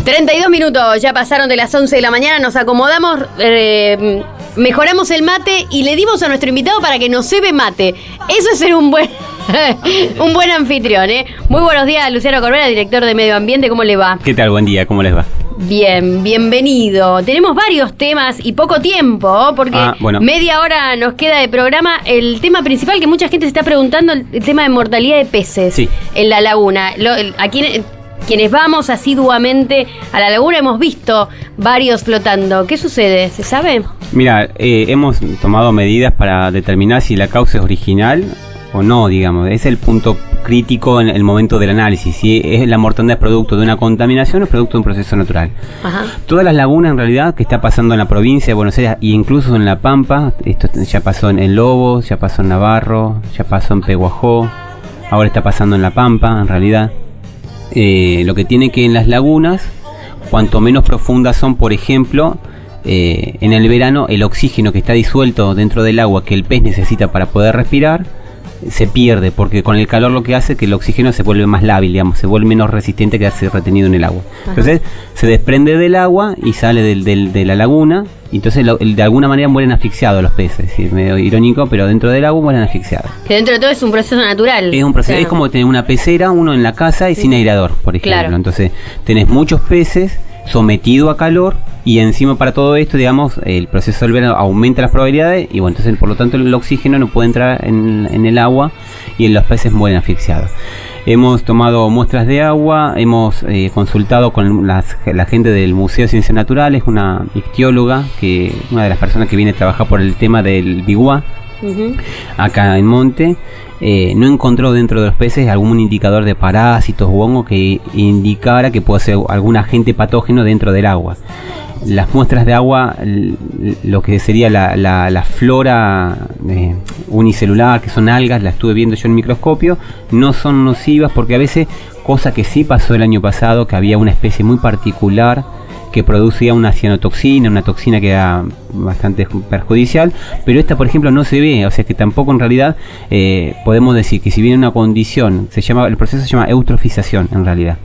32 minutos, ya pasaron de las 11 de la mañana, nos acomodamos, mejoramos el mate y le dimos a nuestro invitado para que nos cebe mate. Eso es ser un buen anfitrión, ¿eh? Muy buenos días, Luciano Corbera, director de Medio Ambiente, ¿cómo le va? ¿Qué tal? Buen día, ¿cómo les va? Bien, bienvenido. Tenemos varios temas y poco tiempo, porque media hora nos queda de programa. El tema principal que mucha gente se está preguntando, el tema de mortalidad de peces en la laguna. Quienes vamos asiduamente a la laguna hemos visto varios flotando. ¿Qué sucede? ¿Se sabe? Mira, hemos tomado medidas para determinar si la causa es original o no, digamos. Es el punto crítico en el momento del análisis. Si es la mortandad producto de una contaminación o producto de un proceso natural. Ajá. Todas las lagunas en realidad que está pasando en la provincia de Buenos Aires e incluso en La Pampa, esto ya pasó en Lobos, ya pasó en Navarro, ya pasó en Peguajó, ahora está pasando en La Pampa en realidad. Lo que tiene que en las lagunas, cuanto menos profundas son, por ejemplo, en el verano el oxígeno que está disuelto dentro del agua que el pez necesita para poder respirar se pierde, porque con el calor lo que hace es que el oxígeno se vuelve más lábil, digamos, se vuelve menos resistente que hace retenido en el agua. Ajá. Entonces se desprende del agua y sale de la laguna, y entonces de alguna manera mueren asfixiados los peces. Es medio irónico, pero dentro del agua mueren asfixiados. Que dentro de todo es un proceso natural. Es un proceso, claro. Es como tener una pecera, uno en la casa y sin aireador, por ejemplo. Claro. Entonces tenés muchos peces sometido a calor y encima para todo esto, digamos, el proceso del verano aumenta las probabilidades y bueno, entonces por lo tanto el oxígeno no puede entrar en el agua y los peces mueren asfixiados. Hemos tomado muestras de agua, hemos consultado con la gente del Museo de Ciencias Naturales, una ictióloga, una de las personas que viene a trabajar por el tema del biguá, acá en Monte. No encontró dentro de los peces algún indicador de parásitos u hongo que indicara que puede ser algún agente patógeno dentro del agua. Las muestras de agua, lo que sería la flora unicelular, que son algas, la estuve viendo yo en microscopio, no son nocivas porque a veces, cosa que sí pasó el año pasado, que había una especie muy particular que producía una cianotoxina, una toxina que era bastante perjudicial, pero esta por ejemplo no se ve, o sea que tampoco en realidad podemos decir que si viene una condición, el proceso se llama eutrofización en realidad.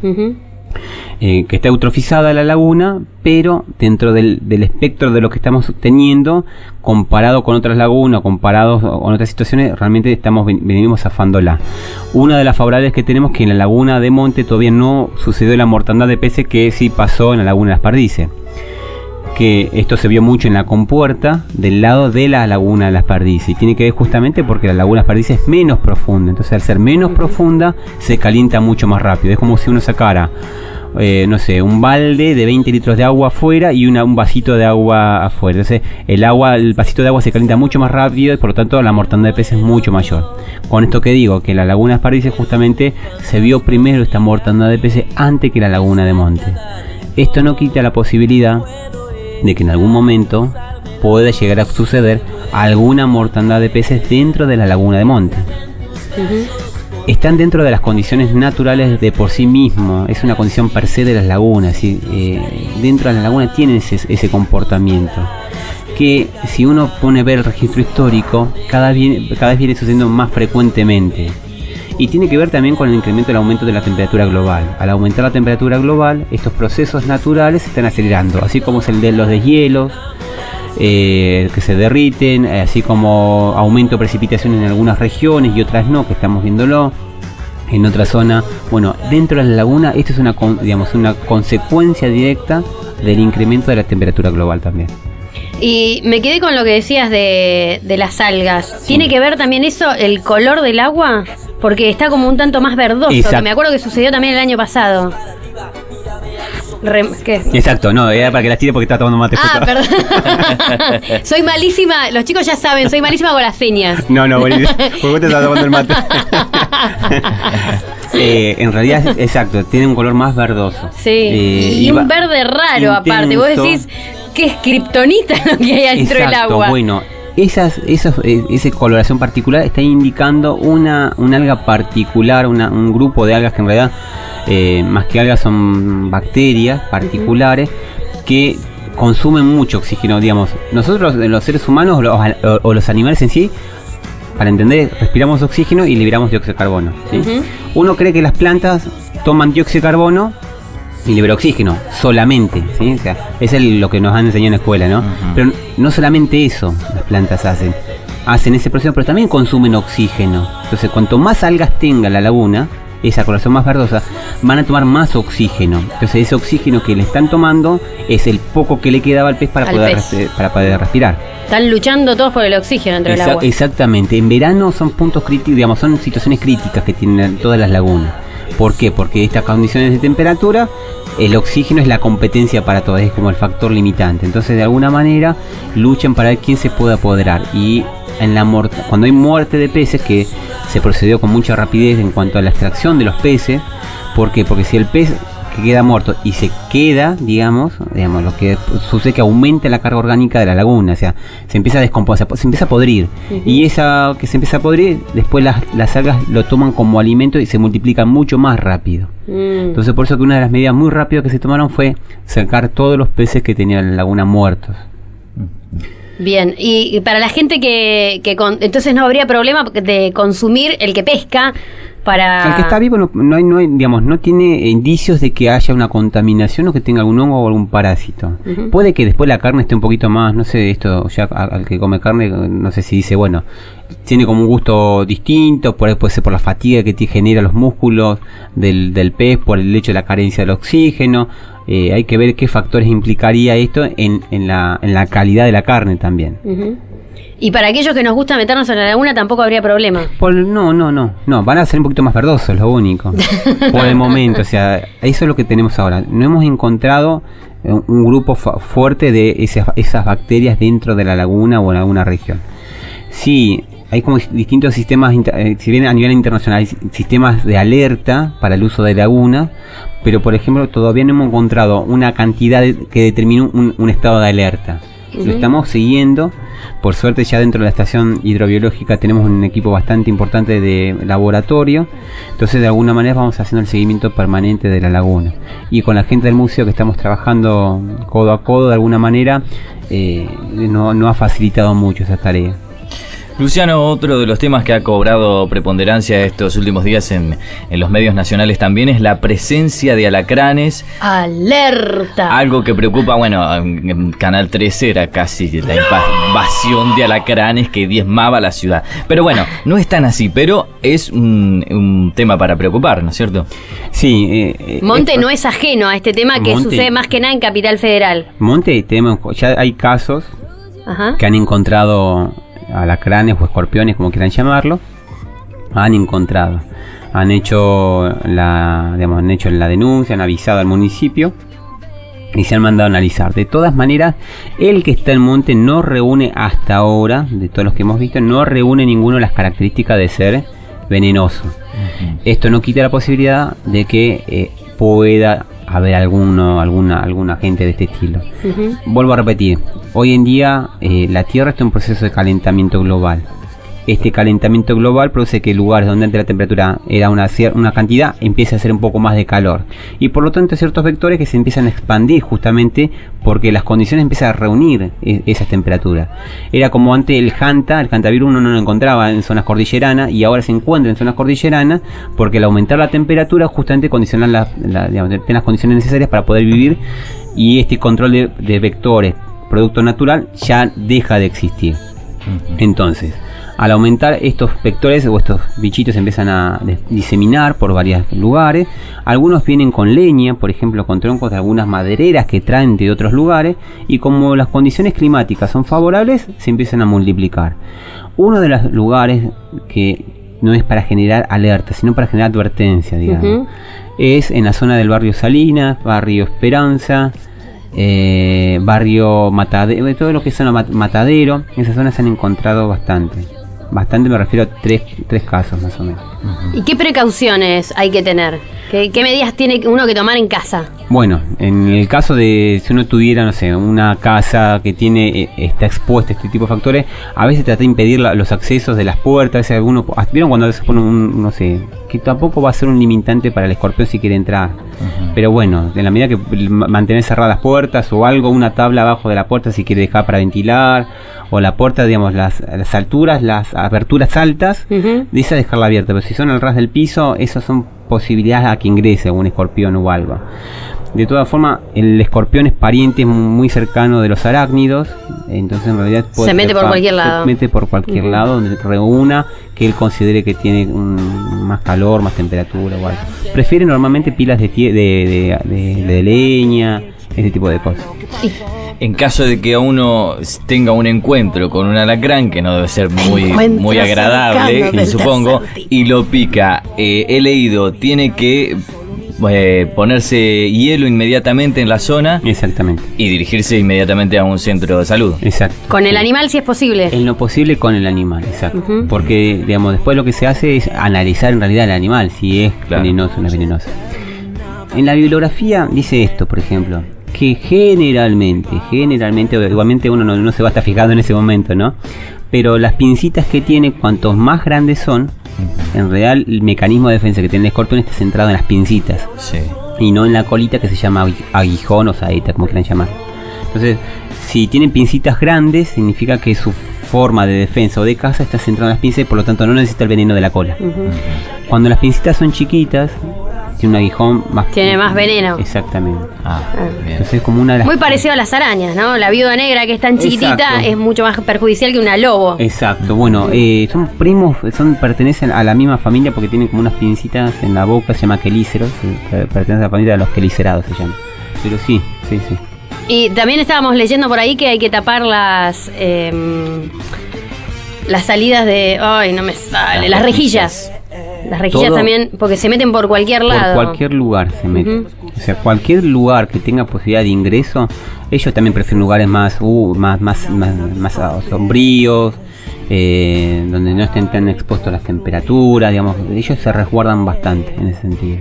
Que está eutrofizada la laguna, pero dentro del espectro de lo que estamos teniendo, comparado con otras lagunas, comparado con otras situaciones, realmente venimos zafándola. Una de las favorables que tenemos que en la laguna de Monte todavía no sucedió la mortandad de peces que sí pasó en la laguna de Las Perdices. Que esto se vio mucho en la compuerta del lado de la laguna de Las Perdices y tiene que ver justamente porque la laguna de Las Perdices es menos profunda, entonces al ser menos profunda se calienta mucho más rápido. Es como si uno sacara un balde de 20 litros de agua afuera y un vasito de agua afuera. Entonces el vasito de agua se calienta mucho más rápido y por lo tanto la mortandad de peces es mucho mayor. Con esto que digo, que la laguna de Las Perdices justamente se vio primero esta mortandad de peces antes que la laguna de Monte. Esto no quita la posibilidad de que en algún momento pueda llegar a suceder alguna mortandad de peces dentro de la laguna de Monte. Están dentro de las condiciones naturales de por sí mismo, es una condición per se de las lagunas, ¿sí? Dentro de la laguna tienen ese comportamiento que si uno pone a ver el registro histórico cada vez viene sucediendo más frecuentemente. Y tiene que ver también con el incremento del aumento de la temperatura global. Al aumentar la temperatura global, estos procesos naturales se están acelerando, así como es el de los deshielos, que se derriten, así como aumento de precipitación en algunas regiones y otras no, que estamos viéndolo en otra zona. Bueno, dentro de la laguna, esto es una consecuencia directa del incremento de la temperatura global también. Y me quedé con lo que decías de las algas. Sí. ¿Tiene que ver también eso, el color del agua? Porque está como un tanto más verdoso, que me acuerdo que sucedió también el año pasado. ¿Qué? Exacto, no, era para que las tire porque estaba tomando mate. Ah, perdón. Soy malísima, los chicos ya saben, soy malísima con las señas. No, buenísimo, porque vos te estás tomando el mate. En realidad, exacto, tiene un color más verdoso. Sí, y un verde raro aparte, vos decís que es kriptonita lo que hay dentro del agua. Bueno, esa coloración particular está indicando una alga particular, un grupo de algas que en realidad, más que algas, son bacterias particulares que consumen mucho oxígeno, digamos. Nosotros, los seres humanos o los animales en sí, para entender, respiramos oxígeno y liberamos dióxido de carbono, ¿sí? Uno cree que las plantas toman dióxido de carbono y libera oxígeno, solamente, ¿sí? O sea, eso es lo que nos han enseñado en la escuela, ¿no? Pero no solamente eso las plantas hacen ese proceso, pero también consumen oxígeno. Entonces, cuanto más algas tenga la laguna, esa coloración más verdosa, van a tomar más oxígeno. Entonces, ese oxígeno que le están tomando es el poco que le quedaba al pez para poder respirar. Están luchando todos por el oxígeno dentro del agua. Exactamente. En verano son puntos críticos, digamos, son situaciones críticas que tienen todas las lagunas. ¿Por qué? Porque estas condiciones de temperatura, el oxígeno es la competencia para todas, es como el factor limitante. Entonces, de alguna manera, luchan para ver quién se puede apoderar. Y cuando hay muerte de peces, que se procedió con mucha rapidez en cuanto a la extracción de los peces. ¿Por qué? Porque si el pez que queda muerto y se queda, digamos, lo que sucede es que aumenta la carga orgánica de la laguna, o sea, se empieza a descomponer, se empieza a podrir. Y esa que se empieza a podrir, después las algas lo toman como alimento y se multiplican mucho más rápido. Entonces, por eso que una de las medidas muy rápidas que se tomaron fue sacar todos los peces que tenían la laguna muertos. Bien, y para la gente entonces no habría problema de consumir el que pesca. El que está vivo no tiene indicios de que haya una contaminación o que tenga algún hongo o algún parásito. Puede que después la carne esté un poquito más, no sé, esto ya al que come carne, no sé si dice, bueno, tiene como un gusto distinto, puede ser por la fatiga que te genera los músculos del pez, por el hecho de la carencia del oxígeno. Hay que ver qué factores implicaría esto en la calidad de la carne también. Y para aquellos que nos gusta meternos en la laguna tampoco habría problema. No, van a ser un poquito más verdosos, lo único. Por el momento, o sea, eso es lo que tenemos ahora. No hemos encontrado un grupo fuerte de esas bacterias dentro de la laguna o en alguna región. Sí, hay como distintos sistemas, si bien a nivel internacional hay sistemas de alerta para el uso de laguna, pero por ejemplo todavía no hemos encontrado una cantidad que determine un estado de alerta. Lo estamos siguiendo. Por suerte ya dentro de la estación hidrobiológica tenemos un equipo bastante importante de laboratorio. Entonces de alguna manera vamos haciendo el seguimiento permanente de la laguna. Y con la gente del museo que estamos trabajando codo a codo de alguna manera, no ha facilitado mucho esa tarea. Luciano, otro de los temas que ha cobrado preponderancia estos últimos días en los medios nacionales también es la presencia de alacranes. ¡Alerta! Algo que preocupa, en Canal 13 era casi la invasión de alacranes que diezmaba la ciudad. Pero bueno, no es tan así, pero es un tema para preocupar, ¿no es cierto? Sí. Monte no es ajeno a este tema que sucede más que nada en Capital Federal. Monte, ya hay casos que han encontrado alacranes o escorpiones, como quieran llamarlo, han hecho la denuncia, han avisado al municipio y se han mandado a analizar. De todas maneras, el que está en monte no reúne hasta ahora, de todos los que hemos visto, no reúne ninguna de las características de ser venenoso. Esto no quita la posibilidad de que pueda haber algún agente de este estilo. Vuelvo a repetir, hoy en día la Tierra está en un proceso de calentamiento global. Este calentamiento global produce que lugares donde antes la temperatura era una cantidad, empiece a hacer un poco más de calor. Y por lo tanto ciertos vectores que se empiezan a expandir justamente porque las condiciones empiezan a reunir esas temperaturas. Era como antes el hantavirus uno no lo encontraba en zonas cordilleranas y ahora se encuentra en zonas cordilleranas porque al aumentar la temperatura justamente condicionan las condiciones necesarias para poder vivir, y este control de vectores, producto natural, ya deja de existir. Entonces, al aumentar estos vectores o estos bichitos se empiezan a diseminar por varios lugares. Algunos vienen con leña, por ejemplo con troncos de algunas madereras que traen de otros lugares, y como las condiciones climáticas son favorables se empiezan a multiplicar. Uno de los lugares que no es para generar alerta sino para generar advertencia, digamos, es en la zona del barrio Salinas, barrio Esperanza, barrio Matadero, todo lo que es zona Matadero. En esas zonas se han encontrado bastante, me refiero a tres casos más o menos. ¿Y qué precauciones hay que tener? ¿Qué medidas tiene uno que tomar en casa? Bueno, en el caso de si uno tuviera, no sé, una casa que está expuesta a este tipo de factores, a veces trata de impedir los accesos de las puertas. A veces ¿vieron cuando a veces pone no sé, que tampoco va a ser un limitante para el escorpión si quiere entrar? Pero bueno, en la medida que mantener cerradas las puertas o algo, una tabla abajo de la puerta si quiere dejar para ventilar, o la puerta, digamos, las alturas las aberturas altas, de esa dejarla abierta, pero si son al ras del piso, esas son posibilidades a que ingrese algún escorpión o algo. De todas formas, el escorpión es pariente muy cercano de los arácnidos, entonces en realidad se mete por cualquier lado. Se mete por cualquier lado donde reúna que él considere que tiene más calor, más temperatura o algo. Prefiere normalmente pilas de leña, ese tipo de cosas. En caso de que uno tenga un encuentro con un alacrán, que no debe ser muy agradable, supongo, y lo pica, he leído, tiene que ponerse hielo inmediatamente en la zona. Exactamente. Y dirigirse inmediatamente a un centro de salud. Exacto. Con el animal si es posible. En lo posible con el animal, exacto. Porque, digamos, después lo que se hace es analizar en realidad el animal, si es venenoso o no es venenoso. En la bibliografía dice esto, por ejemplo, que generalmente, igualmente uno no se va a estar fijando en ese momento, ¿no? Pero las pincitas que tiene, cuantos más grandes son, en realidad el mecanismo de defensa que tiene el escorpión está centrado en las pincitas, y no en la colita, que se llama aguijón o saeta, como quieran llamar. Entonces, si tienen pincitas grandes, significa que su forma de defensa o de caza está centrada en las pinzas y por lo tanto no necesita el veneno de la cola. Cuando las pincitas son chiquitas, tiene un aguijón tiene más veneno. Exactamente. Entonces es como una de las... Muy parecido a las arañas, ¿no? La viuda negra, que es tan chiquitita, es mucho más perjudicial que una lobo. Exacto. Bueno, son primos, pertenecen a la misma familia porque tienen como unas pincitas en la boca, se llama quelíceros, pertenecen a la familia de los quelicerados, se llama. Pero sí. Y también estábamos leyendo por ahí que hay que tapar las salidas de... Ay, no me sale. Las rejillas. Las rejillas también, porque se meten por cualquier lado. Por cualquier lugar se meten. O sea, cualquier lugar que tenga posibilidad de ingreso, ellos también prefieren lugares más sombríos, donde no estén tan expuestos a las temperaturas, digamos. Ellos se resguardan bastante en ese sentido.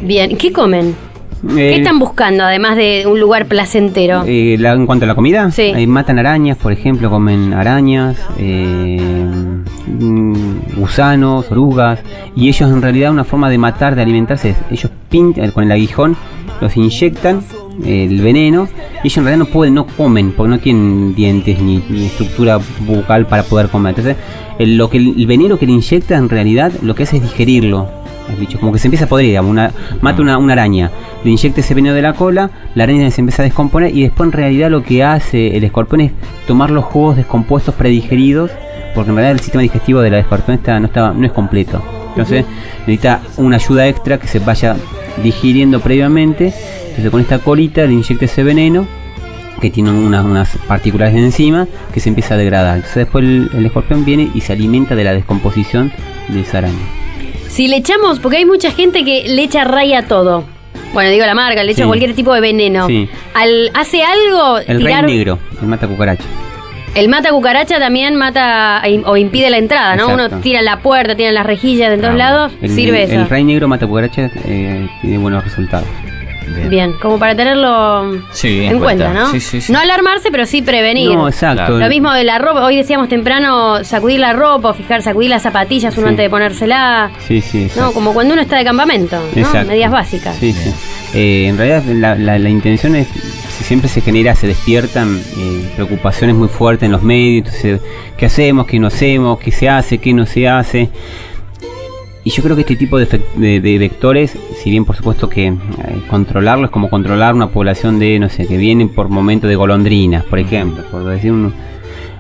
Bien, ¿qué comen? ¿Qué están buscando, además de un lugar placentero? En cuanto a la comida, sí. Matan arañas, por ejemplo, comen arañas, gusanos, orugas, y ellos en realidad una forma de matar, de alimentarse, ellos pintan con el aguijón, los inyectan el veneno, y ellos en realidad no comen, porque no tienen dientes ni estructura bucal para poder comer. Entonces, el veneno que le inyecta en realidad lo que hace es digerirlo. Bicho, como que se empieza a podrir, digamos, mata una araña, le inyecta ese veneno de la cola, la araña se empieza a descomponer y después en realidad lo que hace el escorpión es tomar los jugos descompuestos predigeridos, porque en realidad el sistema digestivo de la escorpión no es completo, entonces necesita una ayuda extra que se vaya digiriendo previamente. Entonces con esta colita le inyecta ese veneno que tiene unas partículas de enzima que se empieza a degradar. Entonces después el escorpión viene y se alimenta de la descomposición de esa araña. Si le echamos, porque hay mucha gente que le echa ray a todo. Bueno, digo la marca, le echa cualquier tipo de veneno. Sí. ¿Hace algo? El rey negro, el mata cucaracha. El mata cucaracha también mata o impide la entrada, ¿no? Exacto. Uno tira la puerta, tiene las rejillas en todos lados, sirve eso. El rey negro mata cucaracha tiene buenos resultados. Bien, como para tenerlo en cuenta, ¿no? Sí. No alarmarse, pero sí prevenir. No, exacto. Claro. Lo mismo de la ropa. Hoy decíamos temprano, sacudir la ropa, sacudir las zapatillas uno antes de ponérsela. Sí. No, como cuando uno está de campamento, ¿no? Exacto. Medias básicas. Sí. En realidad la intención es, siempre se despiertan preocupaciones muy fuertes en los medios. Entonces, ¿qué hacemos? ¿Qué no hacemos? ¿Qué se hace? ¿Qué no se hace? Y yo creo que este tipo de vectores, si bien por supuesto que controlarlo es como controlar una población que vienen por momentos de golondrinas, por ejemplo, por decir uno.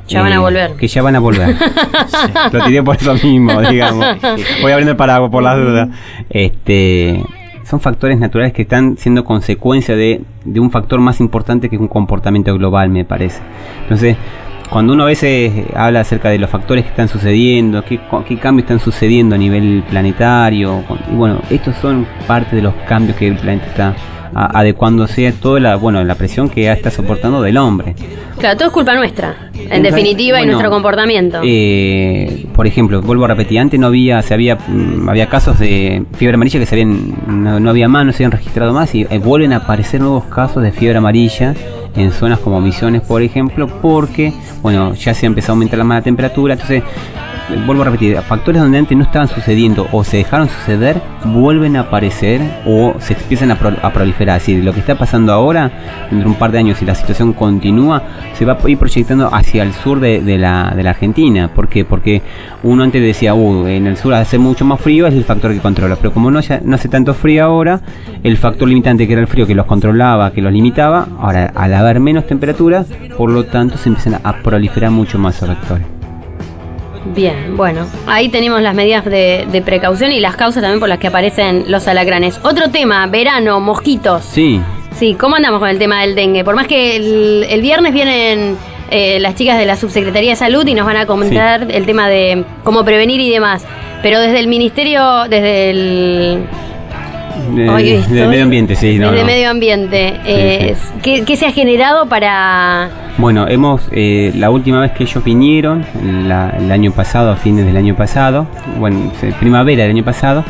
Ya van a volver. Que ya van a volver. Sí, lo tiré por eso mismo, digamos. Voy abriendo el paraguas por las dudas. Son factores naturales que están siendo consecuencia de un factor más importante que un comportamiento global, me parece. Entonces, cuando uno a veces habla acerca de los factores que están sucediendo, qué cambios están sucediendo a nivel planetario, y bueno, estos son parte de los cambios que el planeta está adecuándose a toda la presión que está soportando del hombre. Claro, todo es culpa nuestra, en definitiva, y nuestro comportamiento. Por ejemplo, vuelvo a repetir, antes había casos de fiebre amarilla que no había más, no se habían registrado más, y vuelven a aparecer nuevos casos de fiebre amarilla en zonas como Misiones, por ejemplo, porque ya se ha empezado a aumentar la temperatura. Entonces vuelvo a repetir, factores donde antes no estaban sucediendo o se dejaron suceder, vuelven a aparecer o se empiezan a proliferar. Es decir, lo que está pasando ahora, dentro de un par de años, si la situación continúa, se va a ir proyectando hacia el sur de la Argentina. ¿Por qué? Porque uno antes decía, en el sur hace mucho más frío, es el factor que controla. Pero como no hace tanto frío ahora, el factor limitante que era el frío, que los controlaba, que los limitaba, ahora al haber menos temperatura, por lo tanto se empiezan a proliferar mucho más esos vectores. Bien, bueno, ahí tenemos las medidas de precaución y las causas también por las que aparecen los alacranes. Otro tema, verano, mosquitos. Sí. Sí, ¿cómo andamos con el tema del dengue? Por más que el viernes vienen las chicas de la Subsecretaría de Salud y nos van a comentar el tema de cómo prevenir y demás, pero desde el Ministerio, desde el... Desde medio ambiente, sí. Desde medio ambiente. Sí. ¿Qué se ha generado para...? Bueno, la última vez que ellos vinieron, el año pasado, a fines del año pasado, primavera del año pasado,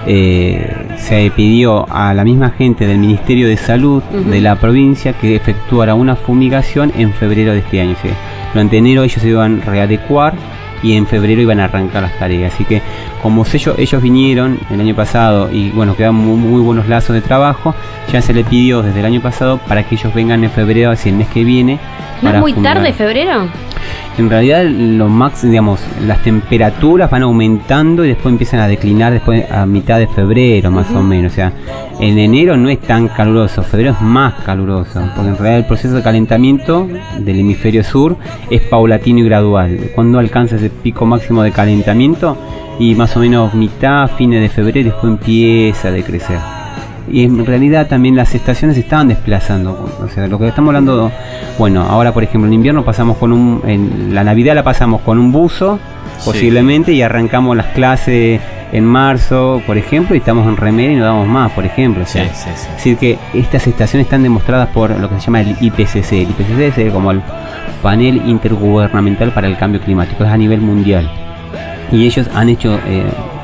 se pidió a la misma gente del Ministerio de Salud de la provincia que efectuara una fumigación en febrero de este año. ¿Sí? Durante enero ellos se iban a readecuar y en febrero iban a arrancar las tareas. Así que como ellos vinieron el año pasado y quedan muy buenos lazos de trabajo, ya se le pidió desde el año pasado para que ellos vengan en febrero, así el mes que viene. ¿No es muy tarde febrero? En realidad las temperaturas van aumentando y después empiezan a declinar después a mitad de febrero más o menos. O sea, en enero no es tan caluroso, febrero es más caluroso, porque en realidad el proceso de calentamiento del hemisferio sur es paulatino y gradual. Cuando alcanza ese pico máximo de calentamiento y más o menos fines de febrero, y después empieza a decrecer. Y en realidad también las estaciones se estaban desplazando. O sea, lo que estamos hablando, ahora por ejemplo en invierno en la Navidad la pasamos con un buzo, posiblemente, y arrancamos las clases en marzo, por ejemplo, y estamos en remera y no damos más, por ejemplo. O sea, es decir, que estas estaciones están demostradas por lo que se llama el IPCC. El IPCC es como el Panel Intergubernamental para el Cambio Climático, es a nivel mundial. Y ellos han hecho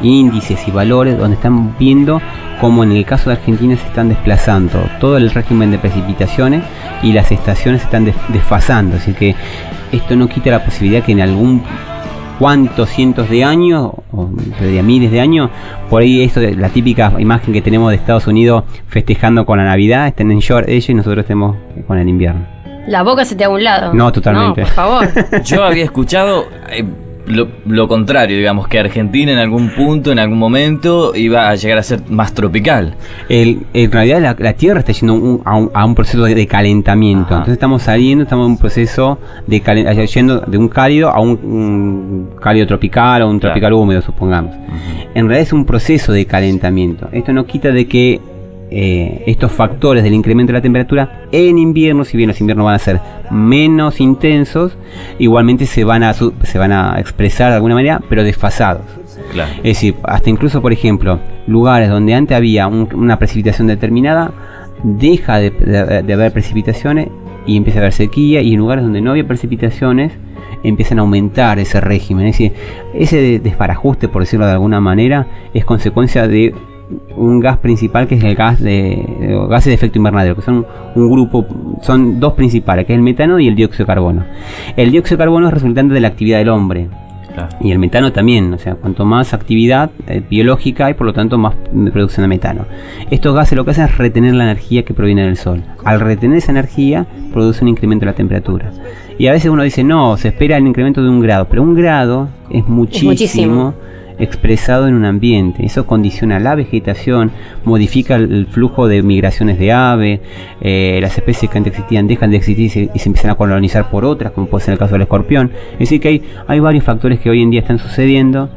índices y valores donde están viendo cómo en el caso de Argentina se están desplazando todo el régimen de precipitaciones y las estaciones se están desfasando. Así que esto no quita la posibilidad que en algún cuantos cientos de años, o diría miles de años, por ahí la típica imagen que tenemos de Estados Unidos festejando con la Navidad, estén en short ellos y nosotros estemos con el invierno. La boca se te da a un lado. No, totalmente. No, por favor. Yo había escuchado... Lo contrario, digamos, que Argentina en algún punto, en algún momento, iba a llegar a ser más tropical. En realidad la Tierra está yendo a un proceso de calentamiento. Entonces estamos en un proceso yendo de un cálido a un cálido tropical o un tropical húmedo, supongamos. En realidad es un proceso de calentamiento. Esto no quita de que estos factores del incremento de la temperatura en invierno, si bien los inviernos van a ser menos intensos, igualmente se van a expresar de alguna manera, pero desfasados. Claro. Es decir, hasta incluso, por ejemplo, lugares donde antes había una precipitación determinada, deja de haber precipitaciones y empieza a haber sequía, y en lugares donde no había precipitaciones empiezan a aumentar ese régimen. Es decir, ese desbarajuste, por decirlo de alguna manera, es consecuencia de un gas principal, que es el gases de efecto invernadero, que son dos principales, que es el metano y el dióxido de carbono. El dióxido de carbono es resultante de la actividad del hombre. Claro. Y el metano también, o sea, cuanto más actividad biológica hay, por lo tanto más producción de metano. Estos gases lo que hacen es retener la energía que proviene del sol. Al retener esa energía, produce un incremento de la temperatura. Y a veces uno dice, no, se espera el incremento de 1 grado, pero 1 grado es muchísimo expresado en un ambiente. Eso condiciona la vegetación, modifica el flujo de migraciones de aves, las especies que antes existían dejan de existir y se empiezan a colonizar por otras, como puede ser el caso del escorpión. Es decir, que hay varios factores que hoy en día están sucediendo,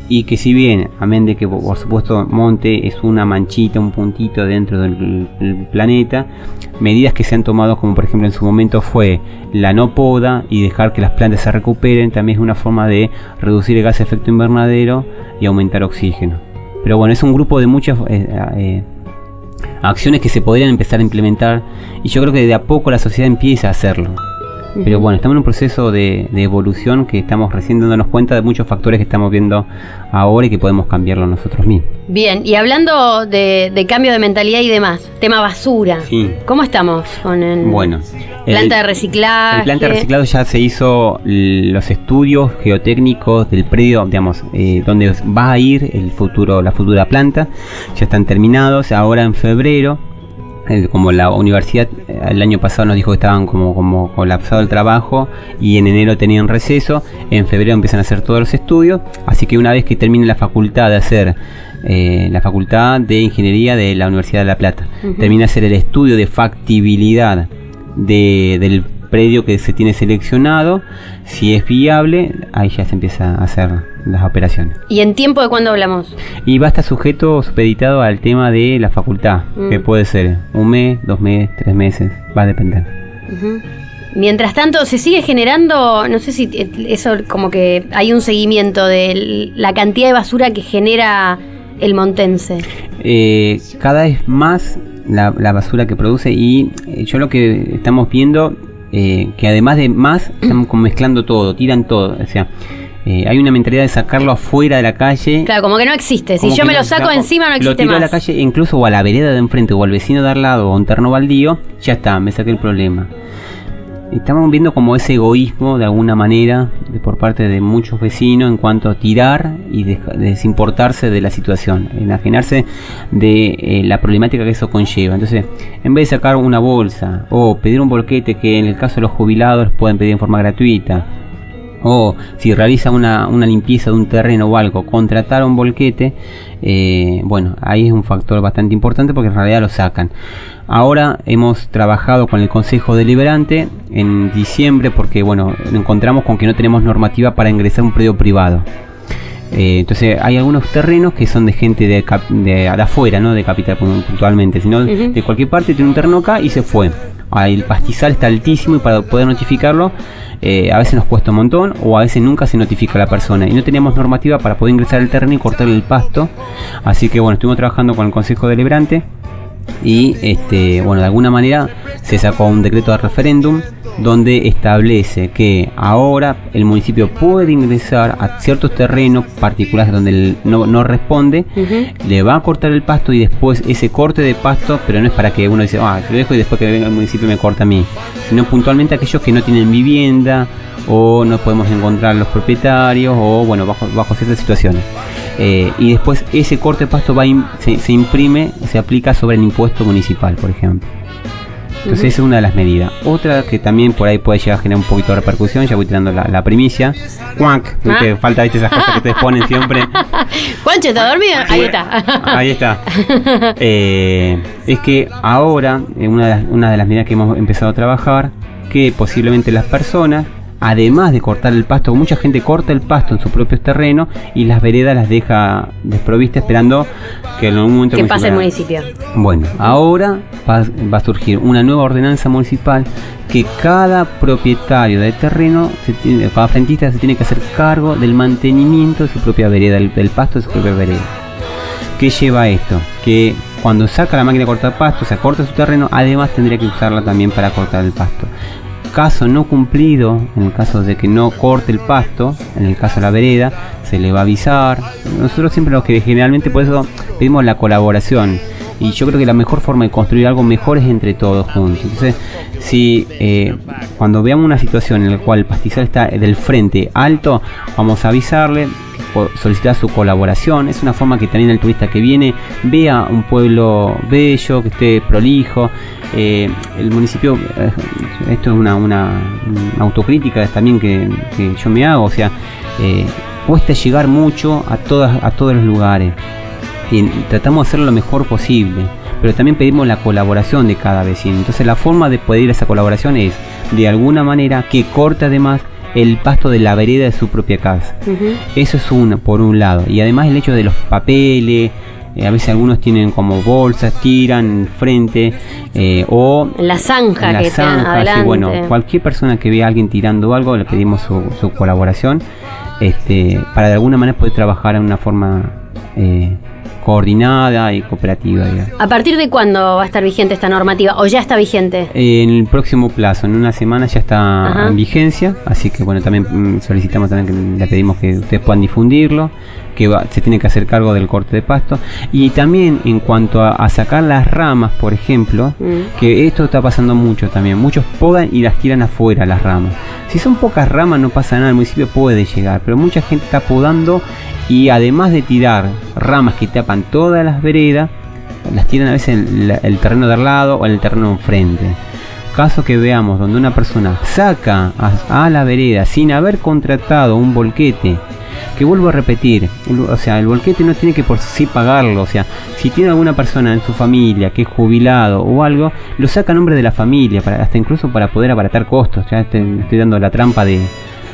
y que si bien, amén de que por supuesto Monte es una manchita, un puntito dentro del planeta, medidas que se han tomado, como por ejemplo en su momento fue la no poda y dejar que las plantas se recuperen, también es una forma de reducir el gas de efecto invernadero y aumentar oxígeno. Pero bueno, es un grupo de muchas acciones que se podrían empezar a implementar, y yo creo que de a poco la sociedad empieza a hacerlo. Pero bueno, estamos en un proceso de evolución que estamos recién dándonos cuenta de muchos factores que estamos viendo ahora y que podemos cambiarlo nosotros mismos. Bien, y hablando de cambio de mentalidad y demás, tema basura, sí. ¿Cómo estamos con el planta de reciclaje? El planta de reciclado ya se hizo los estudios geotécnicos del predio, digamos, donde va a ir la futura planta, ya están terminados. Ahora en febrero, como la universidad el año pasado nos dijo que estaban como colapsado el trabajo y en enero tenían receso, en febrero empiezan a hacer todos los estudios, así que una vez que termine la facultad de hacer la Facultad de Ingeniería de la Universidad de La Plata, termina de hacer el estudio de factibilidad del predio que se tiene seleccionado, si es viable, ahí ya se empieza a hacer las operaciones. ¿Y en tiempo de cuándo hablamos? Y va a estar supeditado al tema de la facultad, que puede ser 1 mes, 2 meses, 3 meses, va a depender. Mientras tanto, se sigue generando, no sé si eso como que hay un seguimiento de la cantidad de basura que genera el montense. Cada vez más la basura que produce, y yo lo que estamos viendo, que además de más, estamos mezclando todo, tiran todo, o sea, hay una mentalidad de sacarlo afuera de la calle. Claro, como que no existe. Si yo me lo saco encima, no existe más. Lo tiro a la calle, incluso o a la vereda de enfrente, o al vecino de al lado, o a un terreno baldío, ya está, me saqué el problema. Estamos viendo como ese egoísmo de alguna manera por parte de muchos vecinos en cuanto a tirar y desimportarse de la situación, enajenarse de la problemática que eso conlleva. Entonces, en vez de sacar una bolsa o pedir un volquete, que en el caso de los jubilados pueden pedir en forma gratuita, o si realiza una limpieza de un terreno o algo, contratar un volquete, ahí es un factor bastante importante porque en realidad lo sacan. Ahora hemos trabajado con el Consejo Deliberante en diciembre porque nos encontramos con que no tenemos normativa para ingresar a un predio privado. Entonces hay algunos terrenos que son de gente de afuera, no de capital puntualmente, sino de cualquier parte. Tiene un terreno acá y se fue. El pastizal está altísimo y para poder notificarlo a veces nos cuesta un montón, o a veces nunca se notifica a la persona y no teníamos normativa para poder ingresar al terreno y cortarle el pasto. Así que estuvimos trabajando con el Consejo Deliberante y de alguna manera se sacó un decreto de referéndum donde establece que ahora el municipio puede ingresar a ciertos terrenos particulares donde no responde, le va a cortar el pasto y después ese corte de pasto, pero no es para que uno dice, lo dejo y después que venga el municipio me corta a mí, sino puntualmente aquellos que no tienen vivienda o no podemos encontrar los propietarios o bajo ciertas situaciones. Y después ese corte de pasto se imprime, se aplica sobre el impuesto municipal, por ejemplo. Entonces esa es una de las medidas. Otra que también por ahí puede llegar a generar un poquito de repercusión, ya voy tirando la primicia. ¡Cuac! Que falta esas cosas que te ponen siempre. ¿Juancho está dormido? Ahí está. Ahí está. Es que ahora, una de las medidas que hemos empezado a trabajar, que posiblemente las personas, además de cortar el pasto, mucha gente corta el pasto en sus propios terrenos y las veredas las deja desprovistas esperando que en algún momento pase el municipio. Bueno, ahora va a surgir una nueva ordenanza municipal que cada propietario de terreno, cada frentista se tiene que hacer cargo del mantenimiento de su propia vereda, del pasto de su propia vereda. ¿Qué lleva esto? Que cuando saca la máquina de cortar pasto, se corta su terreno, además tendría que usarla también para cortar el pasto. Caso no cumplido, en el caso de que no corte el pasto, en el caso de la vereda, se le va a avisar. Nosotros siempre lo que generalmente por eso pedimos la colaboración, y yo creo que la mejor forma de construir algo mejor es entre todos juntos. Entonces, si cuando veamos una situación en la cual el pastizal está del frente alto, vamos a avisarle, solicitar su colaboración. Es una forma que también el turista que viene vea un pueblo bello, que esté prolijo. El municipio, esto es una autocrítica también que yo me hago, o sea, cuesta llegar mucho a todos los lugares y tratamos de hacerlo lo mejor posible, pero también pedimos la colaboración de cada vecino. Entonces la forma de pedir esa colaboración es de alguna manera que corte además el pasto de la vereda de su propia casa. Eso es por un lado, y además el hecho de los papeles. A veces algunos tienen como bolsas, tiran frente o la zanja que están adelante. Cualquier persona que vea a alguien tirando algo, le pedimos su colaboración para de alguna manera poder trabajar en una forma coordinada y cooperativa, digamos. ¿A partir de cuándo va a estar vigente esta normativa? ¿O ya está vigente? En el próximo plazo, en una semana ya está en vigencia, así que bueno, también solicitamos también que le pedimos que ustedes puedan difundirlo, que se tiene que hacer cargo del corte de pasto, y también en cuanto a sacar las ramas, por ejemplo, que esto está pasando mucho también, muchos podan y las tiran afuera las ramas. Si son pocas ramas no pasa nada, el municipio puede llegar, pero mucha gente está podando y además de tirar ramas que tapan todas las veredas, las tiran a veces en el terreno de al lado o en el terreno de enfrente. Caso que veamos donde una persona saca a la vereda sin haber contratado un volquete, que vuelvo a repetir, o sea, el volquete no tiene que por sí pagarlo, o sea, si tiene alguna persona en su familia que es jubilado o algo, lo saca a nombre de la familia, hasta incluso para poder abaratar costos. Ya estoy dando la trampa de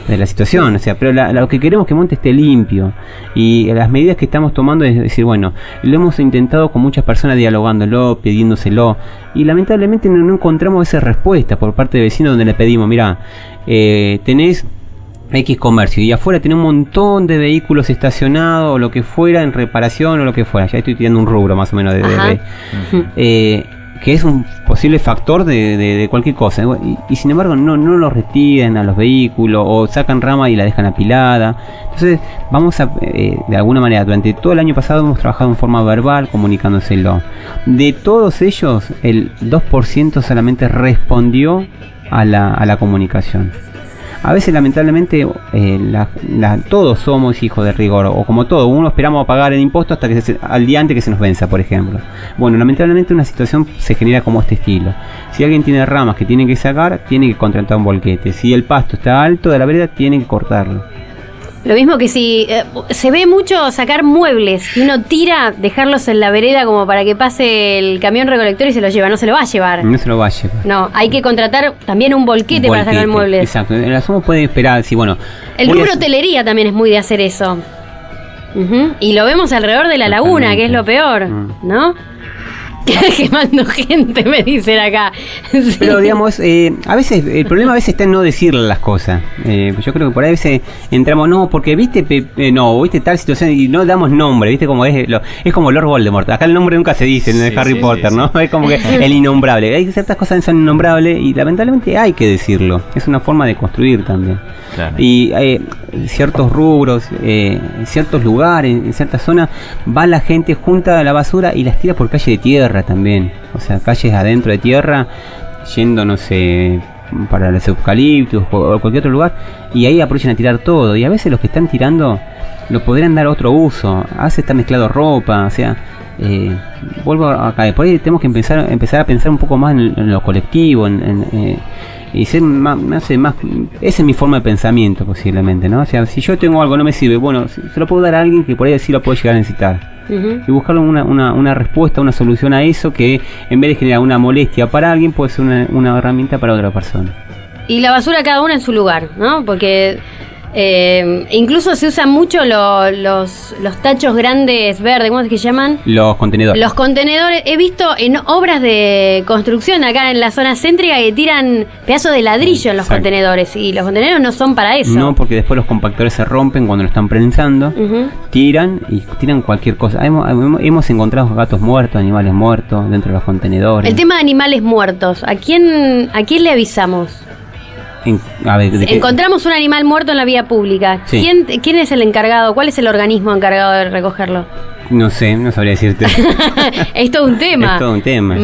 la situación, o sea, pero lo que queremos es que Monte esté limpio, y las medidas que estamos tomando es decir, bueno, lo hemos intentado con muchas personas dialogándolo, pidiéndoselo, y lamentablemente no encontramos esa respuesta por parte de vecinos donde le pedimos, mira, tenés X comercio y afuera tiene un montón de vehículos estacionados o lo que fuera en reparación o lo que fuera, ya estoy tirando un rubro más o menos que es un posible factor de cualquier cosa, y sin embargo no lo retiran a los vehículos o sacan rama y la dejan apilada. Entonces vamos a de alguna manera, durante todo el año pasado hemos trabajado en forma verbal comunicándoselo. De todos ellos el 2% solamente respondió a la comunicación. A veces lamentablemente todos somos hijos de rigor, o como todo, uno esperamos a pagar el impuesto hasta que al día antes que se nos venza, por ejemplo. Bueno, lamentablemente una situación se genera como este estilo. Si alguien tiene ramas que tiene que sacar, tiene que contratar un volquete. Si el pasto está alto de la vereda, tiene que cortarlo. Lo mismo que si se ve mucho sacar muebles que uno tira, dejarlos en la vereda como para que pase el camión recolector y se los lleva. No se lo va a llevar. No se lo va a llevar. No, hay que contratar también un volquete para sacar muebles. Exacto. El asomo puede esperar, sí, bueno. El rubro hotelería también es muy de hacer eso. Y lo vemos alrededor de la laguna, que es lo peor, ¿no? Quemando gente, me dicen acá. Sí. Pero digamos, a veces el problema a veces está en no decirle las cosas. Yo creo que por ahí a veces entramos, no, porque viste tal situación y no damos nombre, viste como es como Lord Voldemort. Acá el nombre nunca se dice en Harry Potter, ¿no? Es como que el innombrable. Hay ciertas cosas que son innombrables y lamentablemente hay que decirlo. Es una forma de construir también. Claro. Y ciertos rubros, ciertos lugares, en ciertas zonas, va la gente junta la basura y las tira por calle de tierra también, o sea, calles adentro de tierra, yendo, no sé, para los eucaliptos o cualquier otro lugar, y ahí aprovechan a tirar todo, y a veces los que están tirando lo podrían dar otro uso. A veces está mezclado ropa, o sea, vuelvo acá, por ahí tenemos que empezar a pensar un poco más en lo colectivo, y ser más, no sé, más, esa es mi forma de pensamiento posiblemente, ¿no? O sea, si yo tengo algo no me sirve, bueno, se lo puedo dar a alguien que por ahí sí lo puede llegar a necesitar. Y buscar una respuesta, una solución a eso, que en vez de generar una molestia para alguien, puede ser una herramienta para otra persona. Y la basura cada una en su lugar, ¿no? Porque incluso se usan mucho los tachos grandes verdes, ¿cómo es que se llaman? Los contenedores. Los contenedores. He visto en obras de construcción acá en la zona céntrica que tiran pedazos de ladrillo en los contenedores, y los contenedores no son para eso. No, porque después los compactores se rompen cuando lo están prensando, tiran cualquier cosa. Hemos encontrado gatos muertos, animales muertos dentro de los contenedores. El tema de animales muertos, ¿a quién le avisamos? Encontramos un animal muerto en la vía pública. Sí. ¿Quién es el encargado? ¿Cuál es el organismo encargado de recogerlo? No sé, no sabría decirte. Es todo un tema. Es todo un tema.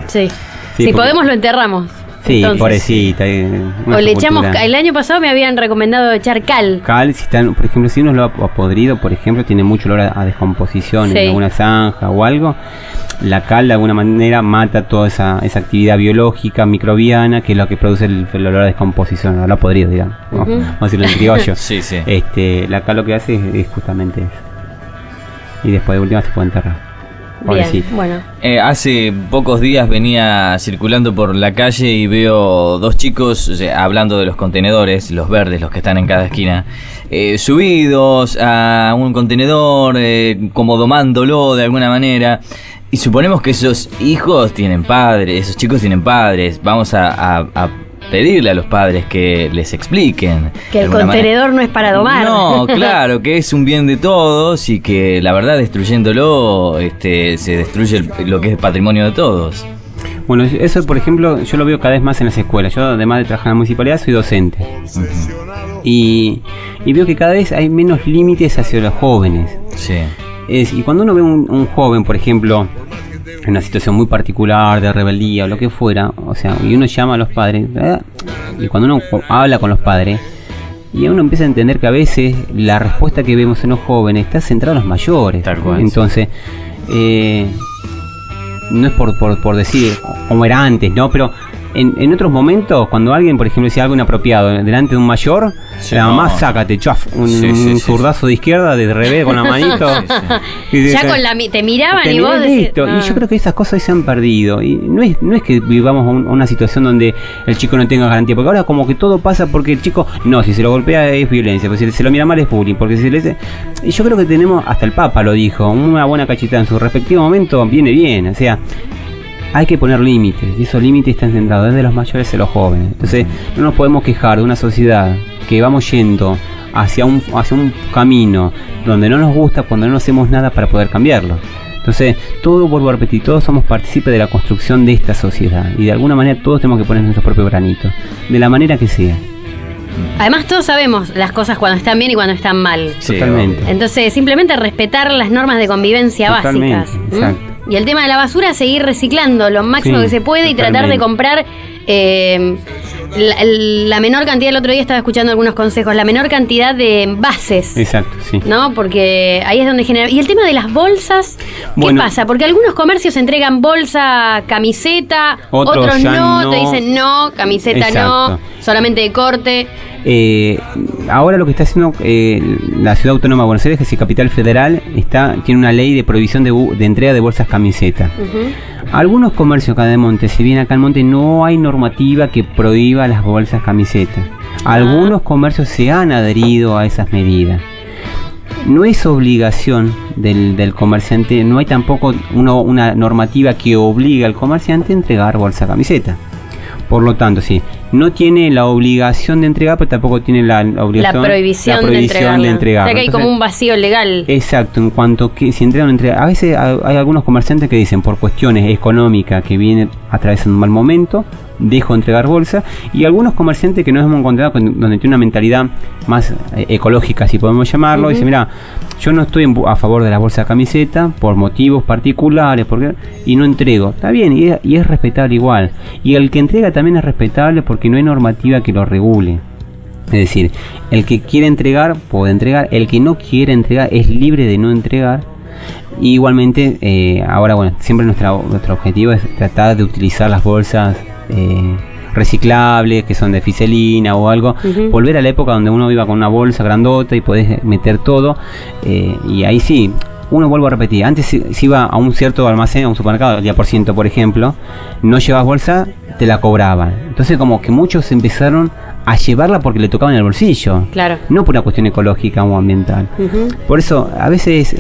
Sí. Si podemos lo enterramos. Sí, entonces, pobrecita. O le echamos. El año pasado me habían recomendado echar cal. Cal, por ejemplo, si uno lo ha podrido, por ejemplo, tiene mucho olor a descomposición en alguna zanja o algo. La cal de alguna manera mata toda esa actividad biológica, microbiana, que es lo que produce el olor a descomposición, olor a podrido, digamos. Vamos a decirlo en criollo. Sí. La cal lo que hace es justamente eso. Y después de última se puede enterrar. Bien, bueno. Hace pocos días venía circulando por la calle y veo dos chicos, hablando de los contenedores, los verdes, los que están en cada esquina, subidos a un contenedor, como domándolo de alguna manera. Y suponemos que esos hijos tienen padres, esos chicos tienen padres. Vamos a pedirle a los padres que les expliquen. Que el contenedor no es para domar. No, claro, que es un bien de todos y que la verdad destruyéndolo se destruye lo que es el patrimonio de todos. Bueno, eso por ejemplo yo lo veo cada vez más en las escuelas. Yo además de trabajar en la municipalidad soy docente. Uh-huh. Y veo que cada vez hay menos límites hacia los jóvenes. Sí. Y cuando uno ve un joven, por ejemplo, en una situación muy particular de rebeldía o lo que fuera, o sea, y uno llama a los padres, ¿verdad? Y cuando uno habla con los padres, y uno empieza a entender que a veces la respuesta que vemos en los jóvenes está centrada en los mayores. Tal cual. Entonces, no es por decir como era antes, ¿no? Pero en otros momentos, cuando alguien, por ejemplo, decía algo inapropiado delante de un mayor, la mamá, sácate, chaf, un zurdazo de izquierda, de revés con la manito. Ya con te miraban y vos decís, listo. Y yo creo que esas cosas se han perdido. Y no es que vivamos una situación donde el chico no tenga garantía, porque ahora como que todo pasa porque el chico, no, si se lo golpea es violencia, porque si se lo mira mal es bullying, porque si le... Y yo creo que tenemos, hasta el Papa lo dijo, una buena cachetada en su respectivo momento viene bien, o sea... Hay que poner límites, y esos límites están centrados desde los mayores hacia los jóvenes. Entonces, no nos podemos quejar de una sociedad que vamos yendo hacia un camino donde no nos gusta cuando no hacemos nada para poder cambiarlo. Entonces, vuelvo a repetir, todos somos partícipes de la construcción de esta sociedad, y de alguna manera todos tenemos que poner nuestro propio granito, de la manera que sea. Además, todos sabemos las cosas cuando están bien y cuando están mal. Sí, totalmente. Entonces, simplemente respetar las normas de convivencia básicas. Exacto. Y el tema de la basura, seguir reciclando lo máximo que se puede y tratar de comprar la menor cantidad. El otro día estaba escuchando algunos consejos, la menor cantidad de envases. Exacto, sí. ¿No? Porque ahí es donde genera... Y el tema de las bolsas, ¿qué pasa? Porque algunos comercios entregan bolsa, camiseta, otros no, te dicen no, camiseta no, solamente de corte. Ahora lo que está haciendo la Ciudad Autónoma de Buenos Aires, que es Capital Federal, tiene una ley de prohibición de entrega de bolsas camiseta. Uh-huh. Algunos comercios acá de Monte, si bien acá en Monte no hay normativa que prohíba las bolsas camiseta, algunos comercios se han adherido a esas medidas. No es obligación del comerciante, no hay tampoco una normativa que obliga al comerciante a entregar bolsa camiseta. Por lo tanto, sí, no tiene la obligación de entregar, pero tampoco tiene la obligación, la prohibición de entregar. O sea que hay como un vacío legal. Exacto, en cuanto que si entregan o entregan. A veces hay algunos comerciantes que dicen, por cuestiones económicas que vienen atravesando un mal momento, dejo de entregar bolsa, y algunos comerciantes que nos hemos encontrado donde tiene una mentalidad más ecológica, si podemos llamarlo, dicen, mira, yo no estoy a favor de la bolsa de camiseta por motivos particulares, y no entrego. Está bien, y es respetable igual. Y el que entrega también es respetable porque no hay normativa que lo regule. Es decir, el que quiere entregar puede entregar, el que no quiere entregar es libre de no entregar. Y igualmente, ahora bueno, siempre nuestro objetivo es tratar de utilizar las bolsas reciclables, que son de fiselina o algo, volver a la época donde uno iba con una bolsa grandota y podés meter todo, y ahí sí, uno, vuelvo a repetir, antes si iba a un cierto almacén, a un supermercado, el día por ciento por ejemplo, no llevabas bolsa, te la cobraban. Entonces como que muchos empezaron a llevarla porque le tocaba en el bolsillo, claro, no por una cuestión ecológica o ambiental. Por eso a veces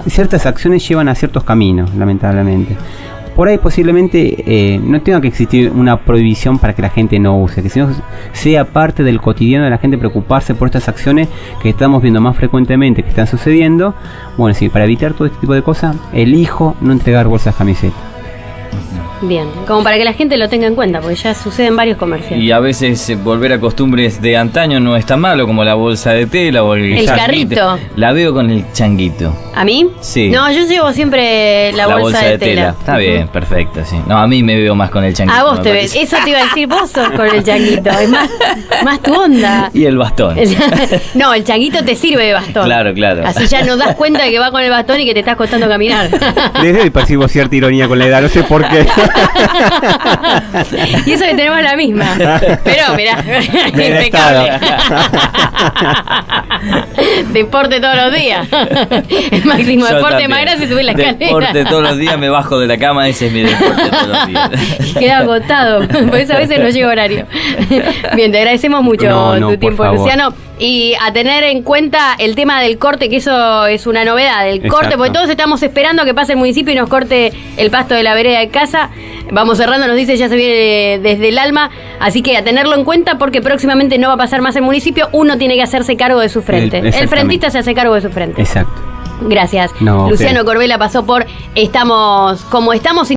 ciertas acciones llevan a ciertos caminos, lamentablemente. Por ahí posiblemente no tenga que existir una prohibición para que la gente no use, que sea parte del cotidiano de la gente preocuparse por estas acciones que estamos viendo más frecuentemente que están sucediendo. Bueno, sí, para evitar todo este tipo de cosas, elijo no entregar bolsas camisetas. Bien, como para que la gente lo tenga en cuenta, porque ya sucede en varios comercios. Y a veces volver a costumbres de antaño no es tan malo, como la bolsa de tela o el carrito. La veo con el changuito. ¿A mí? Sí. No, yo llevo siempre la bolsa de tela. Está bien, perfecto, sí. No, a mí me veo más con el changuito. A vos te ves, eso te iba a decir, vos sos con el changuito, es más tu onda. Y el bastón. No, el changuito te sirve de bastón. Claro. Así ya no das cuenta de que va con el bastón y que te estás costando caminar. Desde hoy percibo cierta ironía con la edad, no sé por qué. Y eso que tenemos la misma. Pero mirá, impecable. Deporte todos los días. El máximo deporte más grande es subir la escalera. Deporte todos los días, me bajo de la cama, ese es mi deporte todos los días. Queda agotado, por eso a veces no llega horario. Bien, te agradecemos mucho tu tiempo, Luciano. Y a tener en cuenta el tema del corte, que eso es una novedad, el corte, porque todos estamos esperando que pase el municipio y nos corte el pasto de la vereda de casa. García. Vamos cerrando, nos dice, ya se viene desde el alma, así que a tenerlo en cuenta porque próximamente no va a pasar más el municipio, uno tiene que hacerse cargo de su frente. El frentista se hace cargo de su frente. Exacto. Gracias. No, Luciano Corbella pasó por Estamos Como Estamos.